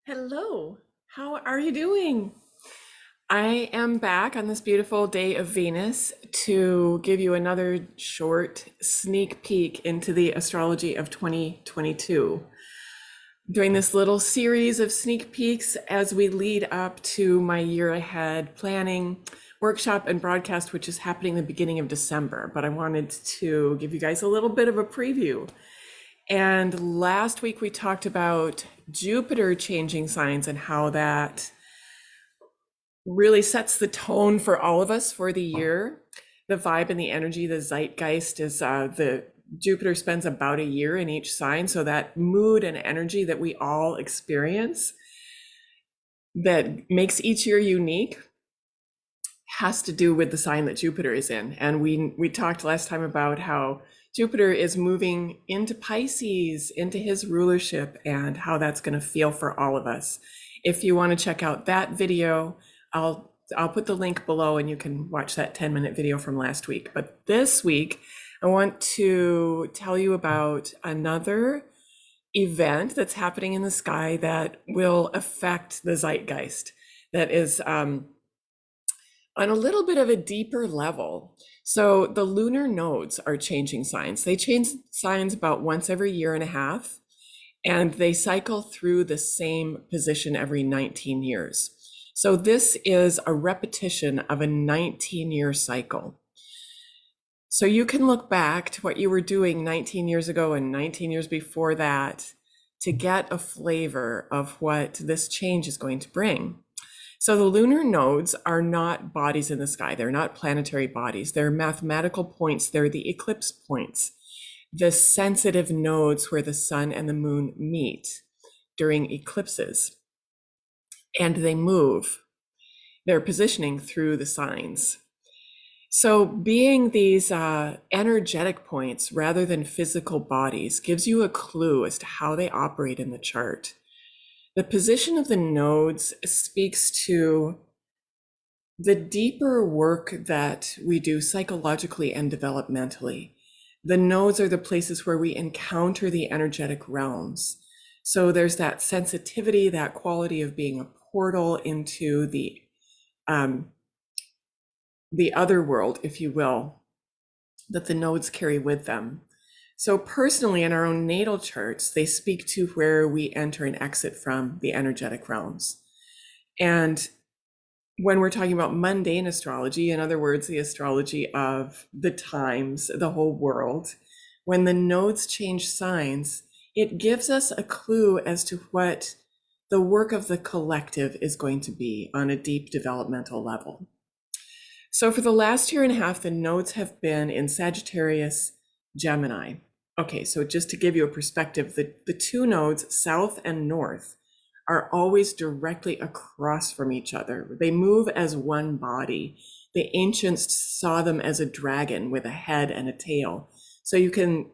Hello, how are you doing? I am back on this beautiful day of Venus to give you another short sneak peek into the astrology of 2022. Doing this little series of sneak peeks as we lead up to my year ahead planning workshop and broadcast, which is happening the beginning of December. But I wanted to give you guys a little bit of a preview. And last week we talked about Jupiter changing signs and how that really sets the tone for all of us for the year. The vibe and the energy, the zeitgeist is the Jupiter spends about a year in each sign. So that mood and energy that we all experience that makes each year unique has to do with the sign that Jupiter is in. And we talked last time about how Jupiter is moving into Pisces, into his rulership, and how that's going to feel for all of us. If you want to check out that video, I'll put the link below and you can watch that 10-minute video from last week. But this week, I want to tell you about another event that's happening in the sky that will affect the zeitgeist, that is on a little bit of a deeper level. So the lunar nodes are changing signs. They change signs about once every year and a half, and they cycle through the same position every 19 years. So this is a repetition of a 19-year cycle. So you can look back to what you were doing 19 years ago and 19 years before that to get a flavor of what this change is going to bring. So the lunar nodes are not bodies in the sky. They're not planetary bodies. They're mathematical points. They're the eclipse points, the sensitive nodes where the sun and the moon meet during eclipses. And they move. They're positioning through the signs. So being these energetic points rather than physical bodies gives you a clue as to how they operate in the chart. The position of the nodes speaks to the deeper work that we do psychologically and developmentally. The nodes are the places where we encounter the energetic realms. So there's that sensitivity, that quality of being a portal into the other world, if you will, that the nodes carry with them. So personally, in our own natal charts, they speak to where we enter and exit from the energetic realms. And when we're talking about mundane astrology, in other words, the astrology of the times, the whole world, when the nodes change signs, it gives us a clue as to what the work of the collective is going to be on a deep developmental level. So for the last year and a half, the nodes have been in Sagittarius, Gemini. Okay, so just to give you a perspective, the two nodes, south and north, are always directly across from each other. They move as one body. The ancients saw them as a dragon with a head and a tail. So you can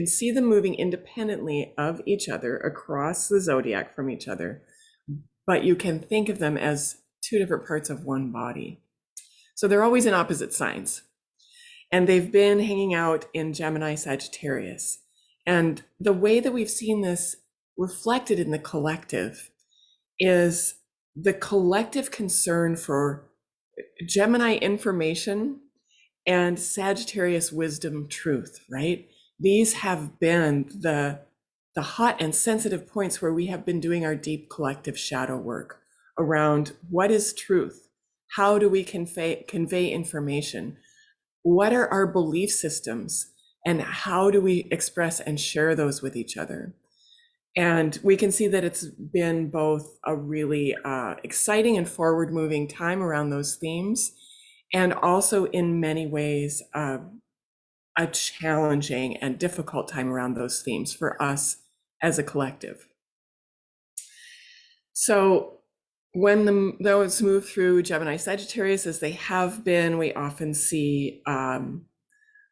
see them moving independently of each other across the zodiac from each other, but you can think of them as two different parts of one body. So they're always in opposite signs. And they've been hanging out in Gemini, Sagittarius. And the way that we've seen this reflected in the collective is the collective concern for Gemini information and Sagittarius wisdom truth, right? These have been the hot and sensitive points where we have been doing our deep collective shadow work around what is truth? How do we convey information? What are our belief systems? And how do we express and share those with each other? And we can see that it's been both a really exciting and forward-moving time around those themes, and also in many ways a challenging and difficult time around those themes for us as a collective. So when those move through Gemini, Sagittarius, as they have been, we often see a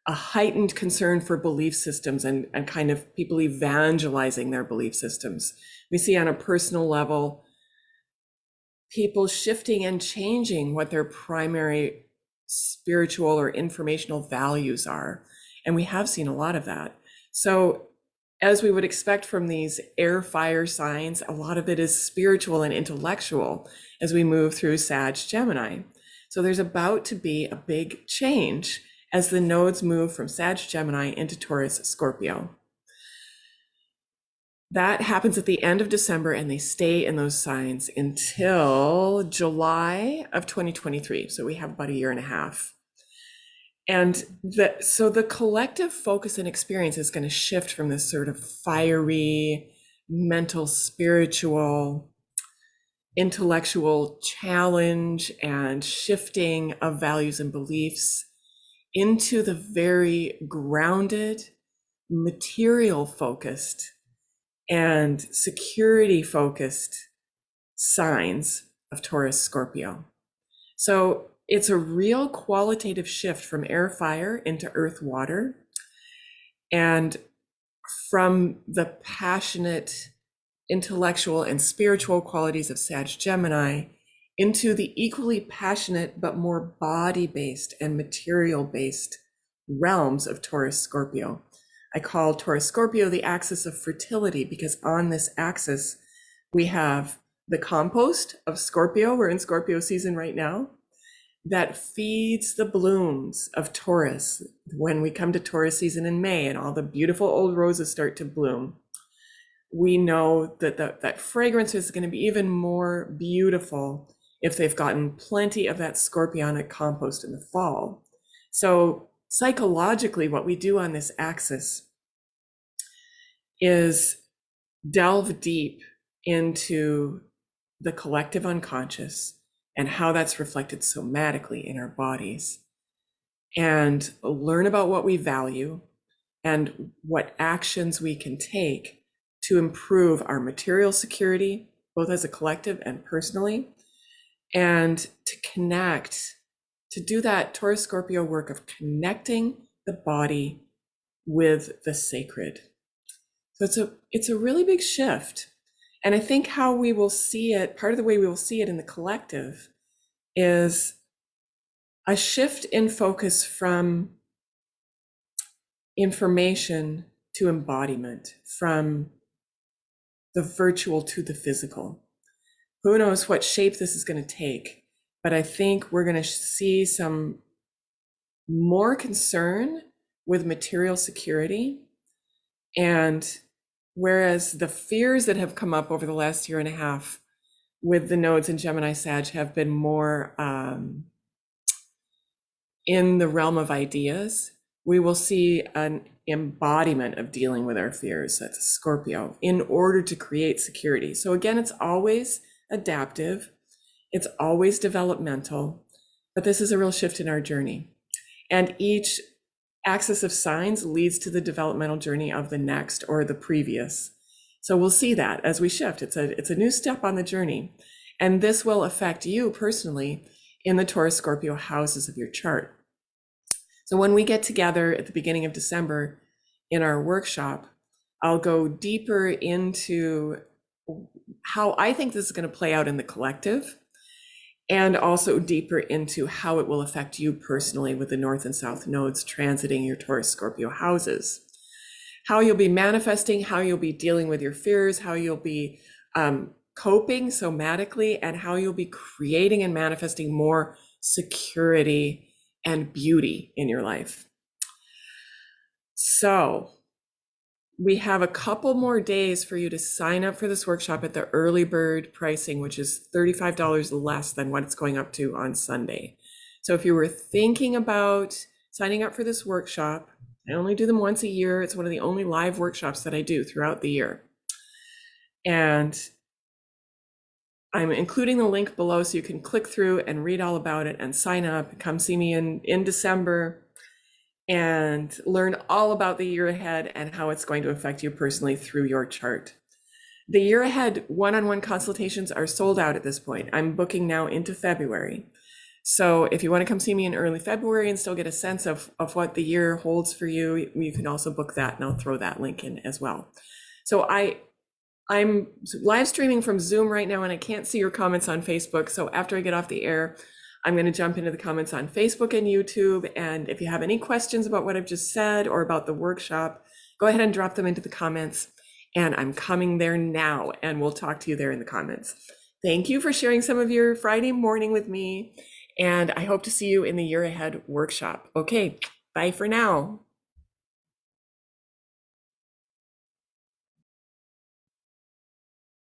heightened concern for belief systems and kind of people evangelizing their belief systems. We see on a personal level, people shifting and changing what their primary spiritual or informational values are. And we have seen a lot of that. So as we would expect from these air fire signs, a lot of it is spiritual and intellectual as we move through Sag Gemini. So there's about to be a big change as the nodes move from Sag Gemini into Taurus Scorpio. That happens at the end of December, and they stay in those signs until July of 2023. So we have about a year and a half. And so the collective focus and experience is going to shift from this sort of fiery, mental, spiritual, intellectual challenge and shifting of values and beliefs into the very grounded, material focused and security focused signs of Taurus Scorpio. So it's a real qualitative shift from air fire into earth water, and from the passionate intellectual and spiritual qualities of Sag Gemini into the equally passionate but more body-based and material-based realms of Taurus Scorpio. I call Taurus Scorpio the axis of fertility, because on this axis we have the compost of Scorpio, we're in Scorpio season right now, that feeds the blooms of Taurus when we come to Taurus season in May and all the beautiful old roses start to bloom. We know that that fragrance is going to be even more beautiful if they've gotten plenty of that scorpionic compost in the fall. So psychologically, what we do on this axis is delve deep into the collective unconscious and how that's reflected somatically in our bodies, and learn about what we value and what actions we can take to improve our material security, both as a collective and personally, and to connect, to do that Taurus Scorpio work of connecting the body with the sacred. So it's a really big shift. And I think how we will see it, part of the way we will see it in the collective, is a shift in focus from information to embodiment, from the virtual to the physical. Who knows what shape this is going to take, but I think we're going to see some more concern with material security. And whereas the fears that have come up over the last year and a half with the nodes in Gemini Sag have been more in the realm of ideas, we will see an embodiment of dealing with our fears, that's Scorpio, in order to create security. So again, it's always adaptive, it's always developmental, but this is a real shift in our journey. And each axis of signs leads to the developmental journey of the next or the previous. So we'll see that as we shift. It's a new step on the journey. And this will affect you personally in the Taurus Scorpio houses of your chart. So when we get together at the beginning of December in our workshop, I'll go deeper into how I think this is going to play out in the collective, and also deeper into how it will affect you personally with the North and South nodes transiting your Taurus Scorpio houses. How you'll be manifesting, how you'll be dealing with your fears, how you'll be coping somatically, and how you'll be creating and manifesting more security and beauty in your life. So we have a couple more days for you to sign up for this workshop at the early bird pricing, which is $35 less than what it's going up to on Sunday. So if you were thinking about signing up for this workshop, I only do them once a year. It's one of the only live workshops that I do throughout the year. And I'm including the link below so you can click through and read all about it and sign up. Come see me in December and learn all about the year ahead and how it's going to affect you personally through your chart. The year ahead one-on-one consultations are sold out at this point. I'm booking now into February. So if you want to come see me in early February and still get a sense of what the year holds for you, you can also book that, and I'll throw that link in as well. So I'm live streaming from Zoom right now, and I can't see your comments on Facebook. So after I get off the air, I'm going to jump into the comments on Facebook and YouTube. And if you have any questions about what I've just said or about the workshop, go ahead and drop them into the comments. And I'm coming there now, and we'll talk to you there in the comments. Thank you for sharing some of your Friday morning with me. And I hope to see you in the Year Ahead workshop. Okay, bye for now.